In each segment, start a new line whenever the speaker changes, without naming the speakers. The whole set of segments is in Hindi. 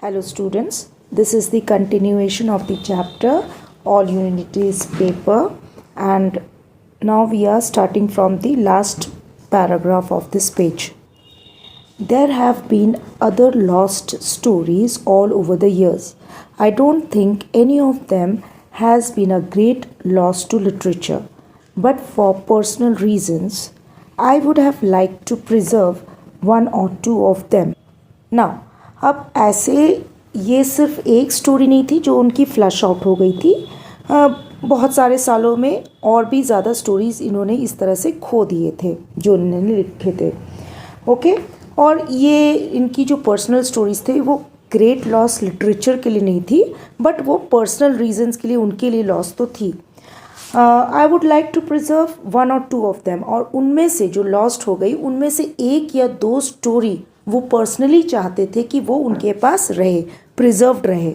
Hello students, this is the continuation of the chapter All Unities paper, and now we are starting from the last paragraph of this page. There have been other lost stories all over the years. I don't think any of them has been a great loss to literature, but for personal reasons, I would have liked to preserve one or two of them. Now, अब ऐसे ये सिर्फ एक स्टोरी नहीं थी जो उनकी फ्लश आउट हो गई थी। बहुत सारे सालों में और भी ज़्यादा स्टोरीज़ इन्होंने इस तरह से खो दिए थे जो इन्होंने लिखे थे। ओके, और ये इनकी जो पर्सनल स्टोरीज़ थे वो ग्रेट लॉस लिटरेचर के लिए नहीं थी, बट वो पर्सनल रीजंस के लिए उनके लिए लॉस तो थी। I would like to preserve one or two of them, और उनमें से जो लॉस्ट हो गई उनमें से एक या दो स्टोरी वो पर्सनली चाहते थे कि वो उनके पास रहे, प्रिजर्व्ड रहे।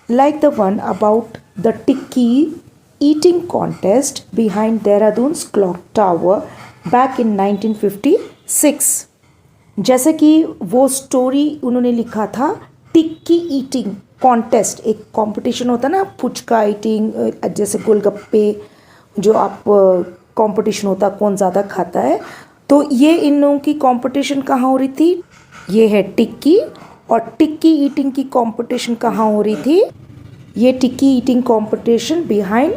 Like the one about the tikki eating contest behind Dehradun's clock tower back in 1956। जैसे कि वो स्टोरी उन्होंने लिखा था टिक्की ईटिंग कॉन्टेस्ट, एक कंपटीशन होता है ना, फुचका ईटिंग, जैसे गोलगप्पे जो आप कंपटीशन होता कौन ज़्यादा खाता है, तो ये इन लोगों की कंपटीशन कहाँ हो रही थी? ये है टिक्की, और टिक्की ईटिंग की कंपटीशन कहाँ हो रही थी? ये tikki eating competition behind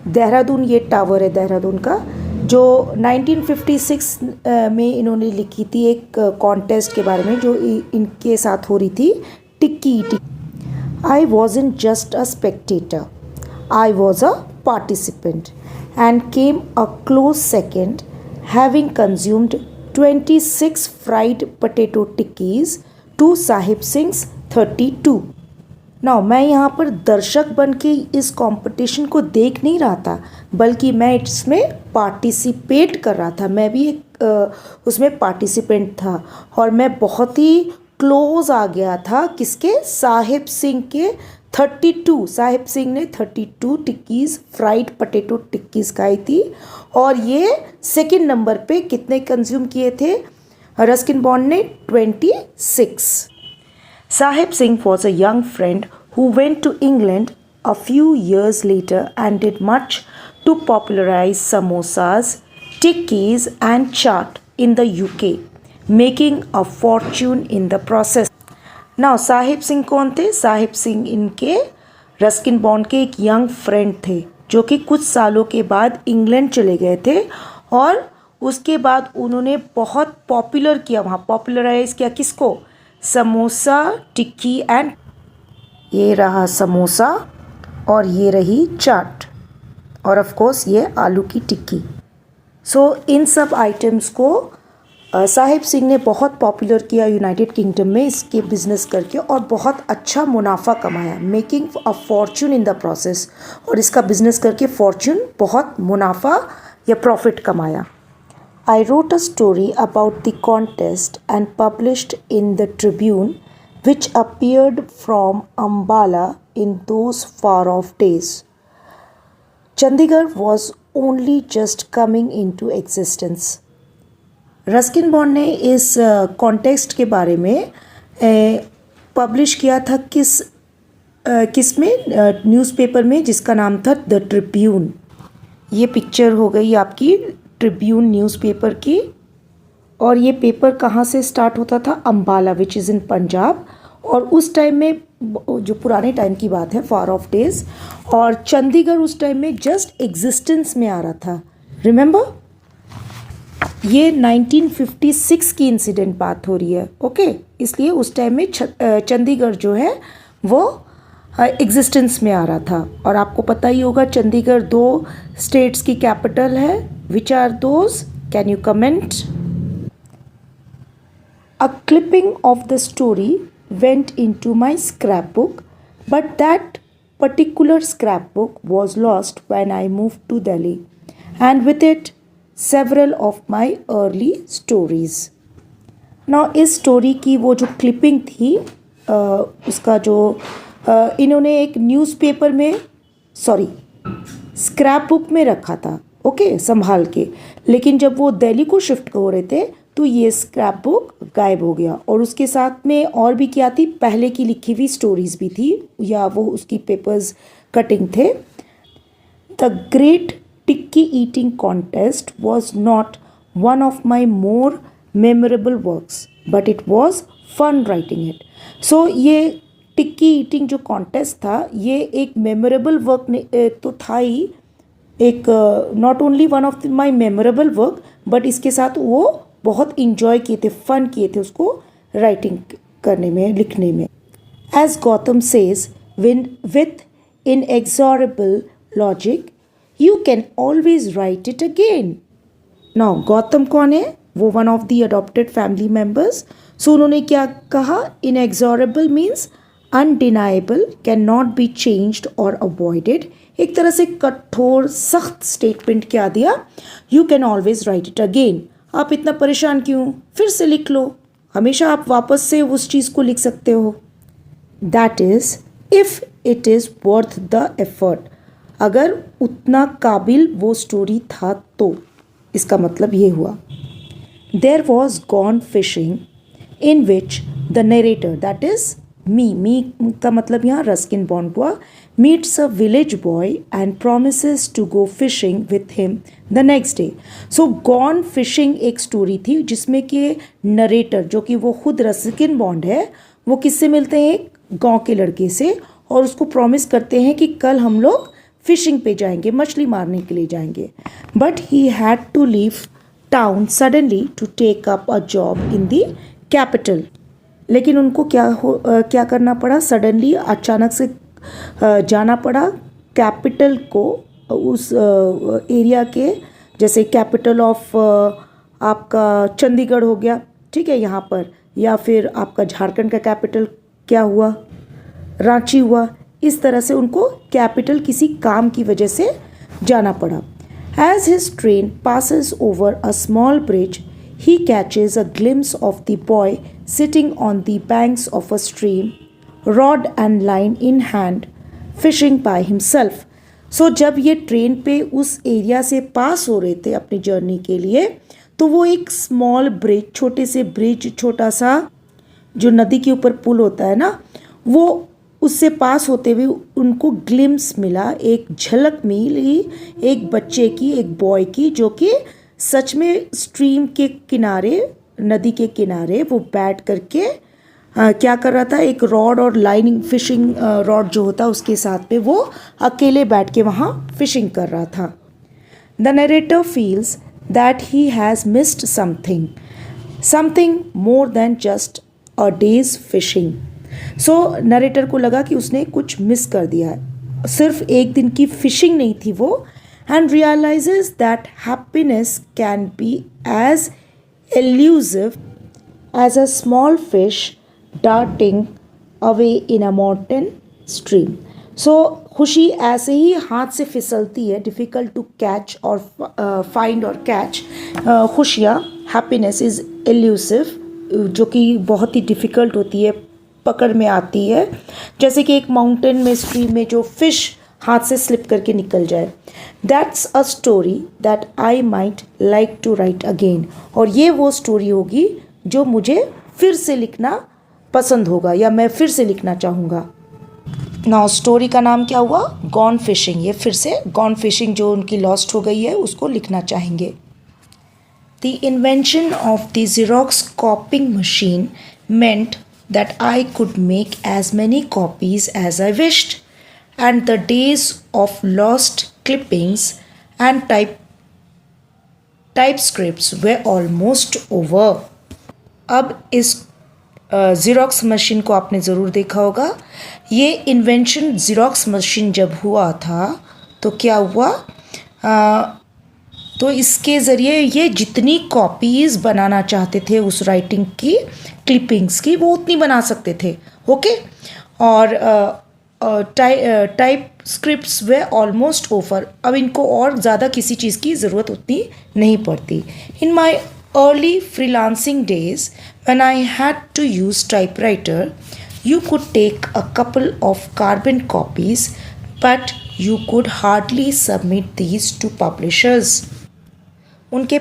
Dehradun, ये टावर है देहरादून का, जो 1956 में इन्होंने लिखी थी एक कॉन्टेस्ट के बारे में जो इनके साथ हो रही थी, tikki eating. I wasn't just a spectator, I was a participant and came a close second, having consumed 26 fried potato tikkis to Sahib Singh's 32। Now मैं यहाँ पर दर्शक बन के इस कंपटीशन को देख नहीं रहा था, बल्कि मैं इसमें पार्टिसिपेट कर रहा था। मैं भी एक उसमें पार्टिसिपेंट था, और मैं बहुत ही क्लोज आ गया था किसके? साहिब सिंह के 32। साहिब सिंह ने 32 टिक्कीज़, फ्राइड पटेटो टिक्कीज़ खाई थी, और ये सेकंड नंबर पे कितने कंज्यूम किए थे? रस्किन बॉन्ड ने 26। Sahib Singh was a young friend who went to England a few years later and did much to popularize samosas, tikkis and chaat in the UK, making a fortune in the process. Now Sahib Singh कौन थे? साहिब सिंह इनके रस्किन बॉन्ड के एक यंग फ्रेंड थे जो कि कुछ सालों के बाद इंग्लैंड चले गए थे, और उसके बाद उन्होंने बहुत पॉपुलर किया, वहाँ पॉपुलराइज किया किसको? समोसा, टिक्की एंड, ये रहा समोसा और ये रही चाट, और ऑफ कोर्स ये आलू की टिक्की। सो इन सब आइटम्स को साहिब सिंह ने बहुत पॉपुलर किया यूनाइटेड किंगडम में इसके बिजनेस करके, और बहुत अच्छा मुनाफा कमाया, making a Fortune in the process, और इसका बिजनेस करके फॉर्च्यून, बहुत मुनाफा या प्रॉफिट कमाया। I wrote a story about the contest and published in the Tribune which appeared from Ambala in those far off days. Chandigarh was only just coming into existence. Ruskin bond ने इस कॉन्टेक्स्ट के बारे में पब्लिश किया था किस में? न्यूज़पेपर में, जिसका नाम था द ट्रिब्यून। ये पिक्चर हो गई आपकी ट्रिब्यून न्यूज़पेपर की, और ये पेपर कहाँ से स्टार्ट होता था? Ambala, which is in Punjab. और उस टाइम में, जो पुराने टाइम की बात है, फार ऑफ डेज, और चंडीगढ़ उस टाइम में जस्ट एग्जिस्टेंस में आ रहा था। रिमेंबर, ये 1956 की इंसिडेंट बात हो रही है, ओके इसलिए उस टाइम में चंडीगढ़ जो है वो एग्जिस्टेंस में आ रहा था। और आपको पता ही होगा चंडीगढ़ 2 स्टेट्स की कैपिटल है। Which are those? Can you comment? A clipping of the story went into my scrapbook, but that particular scrapbook was lost when I moved to Delhi, and with it several of my early stories. Now इस स्टोरी की वो जो क्लिपिंग थी, उसका जो इन्होंने एक न्यूज़पेपर में, सॉरी स्क्रैप बुक में रखा था, ओके संभाल के, लेकिन जब वो दिल्ली को शिफ्ट हो रहे थे तो ये स्क्रैप बुक गायब हो गया। और उसके साथ में और भी क्या थी, पहले की लिखी हुई स्टोरीज भी थी, या वो उसकी पेपर्स कटिंग थे। The great tikki eating contest was not one of my more memorable works but it was fun writing it. So ये टिक्की ईटिंग जो कॉन्टेस्ट था, ये एक मेमोरेबल वर्क तो था ही, एक not only one of my memorable work, but इसके साथ वो बहुत इंजॉय किए थे, फन किए थे उसको राइटिंग करने में, लिखने में। As Gautam says with inexorable logic you can always write it again. Now Gautam कौन है, वो one of the adopted family members. So उन्होंने क्या कहा, inexorable means undeniable, can not be changed और अवॉइडेड। एक तरह से कठोर सख्त स्टेटमेंट क्या दिया, you can always write it again. आप इतना परेशान क्यों, फिर से लिख लो, हमेशा आप वापस से उस चीज़ को लिख सकते हो। That is if it is worth the effort, अगर उतना काबिल वो स्टोरी था तो, इसका मतलब ये हुआ। There was Gone Fishing in which the narrator, that is me का मतलब यहाँ रस्किन बॉन्ड हुआ, meets a village boy and promises to go fishing with him the next day. So Gone Fishing एक स्टोरी थी जिसमें कि नरेटर, जो कि वो खुद रस्किन बॉन्ड है, वो किससे मिलते हैं, एक गांव के लड़के से, और उसको प्रॉमिस करते हैं कि कल हम लोग फिशिंग पे जाएंगे, मछली मारने के लिए जाएंगे। But he had to leave town suddenly to take up a job in the capital. लेकिन उनको क्या करना पड़ा, सडनली अचानक से जाना पड़ा कैपिटल को, उस एरिया के, जैसे कैपिटल ऑफ आपका चंडीगढ़ हो गया, ठीक है, यहाँ पर, या फिर आपका झारखंड का कैपिटल क्या हुआ, रांची हुआ। इस तरह से उनको कैपिटल किसी काम की वजह से जाना पड़ा। As his train passes over a small bridge, he catches a glimpse of the boy sitting on the banks of a stream, rod and line in hand, fishing by himself. So जब ये ट्रेन पे उस एरिया से पास हो रहे थे अपनी जर्नी के लिए, तो वो एक स्मॉल ब्रिज, छोटे से ब्रिज, छोटा सा जो नदी के ऊपर पुल होता है ना, वो उससे पास होते हुए उनको ग्लिम्स मिला, एक झलक मिली एक बच्चे की, एक बॉय की, जो कि सच में स्ट्रीम के किनारे, नदी के किनारे वो बैठ करके क्या कर रहा था, एक रॉड और लाइनिंग, फिशिंग रॉड जो होता है उसके साथ में वो अकेले बैठ के वहाँ फिशिंग कर रहा था। The narrator feels that he has missed something more than just a days fishing. So narrator को लगा कि उसने कुछ मिस कर दिया है, सिर्फ एक दिन की फिशिंग नहीं थी वो, and realises that happiness can be as elusive as a small fish darting away in a mountain stream. So खुशी ऐसे ही हाथ से फिसलती है, डिफ़िकल्ट टू कैच और फाइंड और कैच। खुशियाँ, हैप्पीनेस इज़ एल्यूसिव, जो कि बहुत ही डिफ़िकल्ट होती है, पकड़ में आती है, जैसे कि एक माउंटेन में, स्ट्रीम में जो फिश हाथ से स्लिप करके निकल जाए। That's a story that I might like to write again. और ये वो स्टोरी होगी जो मुझे फिर से लिखना पसंद होगा, या मैं फिर से लिखना चाहूँगा। नाउ स्टोरी का नाम क्या हुआ, गॉन फिशिंग। ये फिर से गॉन फिशिंग जो उनकी लॉस्ट हो गई है उसको लिखना चाहेंगे। The invention of the xerox कॉपिंग machine meant that I could make as many copies as I wished, and the days of lost clippings and typescripts were almost over. अब इस ज़ेरॉक्स मशीन को आपने ज़रूर देखा होगा। ये इन्वेंशन ज़ेरॉक्स मशीन जब हुआ था तो क्या हुआ, तो इसके ज़रिए ये जितनी कॉपीज़ बनाना चाहते थे उस राइटिंग की, क्लिपिंग्स की, वो उतनी बना सकते थे। ओके, और टाइप स्क्रिप्ट्स वे ऑलमोस्ट ओवर, अब इनको और ज़्यादा किसी चीज़ की ज़रूरत उतनी नहीं पड़ती। In my early freelancing days when I had to use typewriter, you could take a couple of carbon copies, but you could hardly submit these to publishers. उनके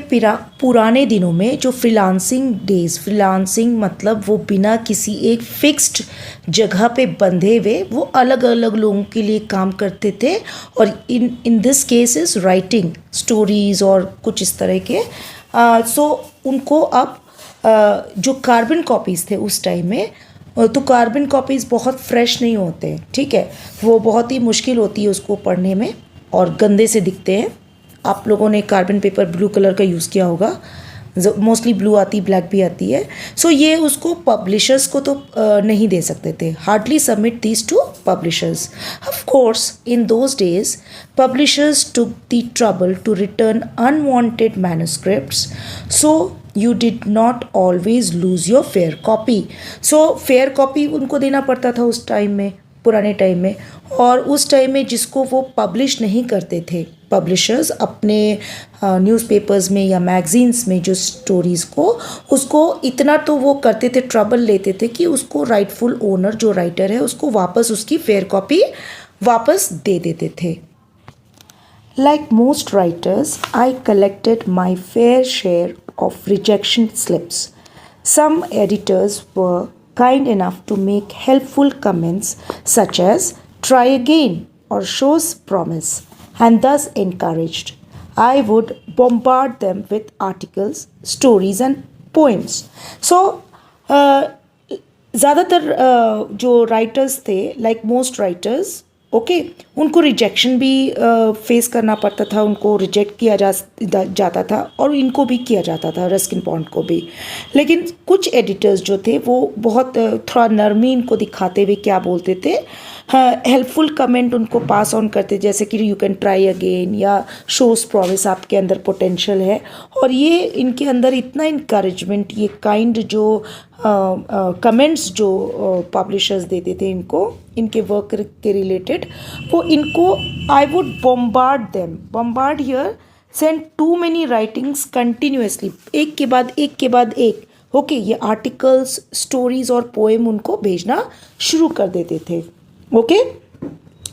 पुराने दिनों में जो फ्रीलांसिंग मतलब वो बिना किसी एक फिक्स्ड जगह पे बंधे हुए वो अलग अलग लोगों के लिए काम करते थे, और in this case is writing stories और कुछ इस तरह के। सो उनको अब जो कार्बन कॉपीज़ थे उस टाइम में, तो कार्बन कॉपीज़ बहुत फ्रेश नहीं होते हैं, ठीक है, वो बहुत ही मुश्किल होती है उसको पढ़ने में और गंदे से दिखते हैं। आप लोगों ने कार्बन पेपर ब्लू कलर का यूज़ किया होगा, मोस्टली ब्लू आती, ब्लैक भी आती है। सो ये उसको पब्लिशर्स को तो नहीं दे सकते थे, hardly submit these to publishers. Of course in those days publishers took the trouble to return unwanted manuscripts, so you did not always lose your fair copy. So fair copy उनको देना पड़ता था उस टाइम में, पुराने टाइम में। और उस टाइम में जिसको वो पब्लिश नहीं करते थे पब्लिशर्स अपने न्यूज़पेपर्स में या मैगजीन्स में जो स्टोरीज़ को, उसको इतना तो वो करते थे, ट्रबल लेते थे कि उसको राइटफुल ओनर जो राइटर है उसको वापस उसकी फेयर कॉपी वापस दे देते थे। Like most writers, I collected my fair share of rejection slips. Some editors were kind enough to make helpful comments such as try again or shows promise, and thus encouraged. I would bombard them with articles, stories, and poems. So, ज़्यादातर जो राइटर्स थे, लाइक मोस्ट राइटर्स, ओके, उनको रिजेक्शन भी फेस करना पड़ता था, उनको रिजेक्ट किया जाता था, और इनको भी किया जाता था, रस्किन बॉन्ड को भी। लेकिन कुछ एडिटर्स जो थे वो बहुत थोड़ा नरमी इनको दिखाते हुए क्या बोलते थे, हेल्पफुल कमेंट उनको पास ऑन करते, जैसे कि यू कैन ट्राई अगेन या शोज प्रॉमिस, आपके अंदर पोटेंशियल है। और ये इनके अंदर इतना इनकरेजमेंट, ये काइंड जो कमेंट्स जो पब्लिशर्स देते थे इनको, इनके वर्क के रिलेटेड, वो इनको I would bombard them, bombard here send to many writings continuously, एक के बाद एक के बाद एक, ओके, ये आर्टिकल्स, स्टोरीज और पोएम उनको भेजना शुरू कर देते थे। Okay,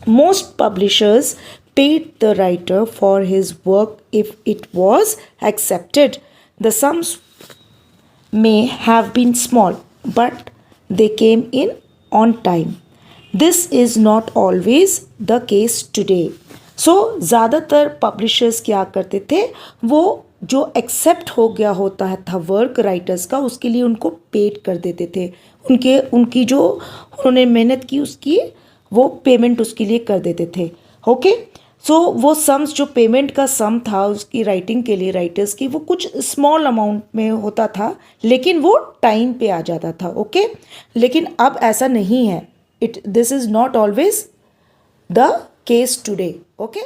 most publishers paid the writer for his work if it was accepted. The sums may have been small, but they came in on time. This is not always the case today. So ज़्यादातर पब्लिशर्स क्या करते थे, वो जो एक्सेप्ट हो गया होता था वर्क राइटर्स का, उसके लिए उनको पेड कर देते थे, उनकी जो उन्होंने मेहनत की उसकी वो पेमेंट उसके लिए कर देते थे। ओके, सो वो सम्स, जो पेमेंट का सम था उसकी राइटिंग के लिए राइटर्स की, वो कुछ स्मॉल अमाउंट में होता था, लेकिन वो टाइम पे आ जाता था। ओके, लेकिन अब ऐसा नहीं है, this is not always the case today. Okay.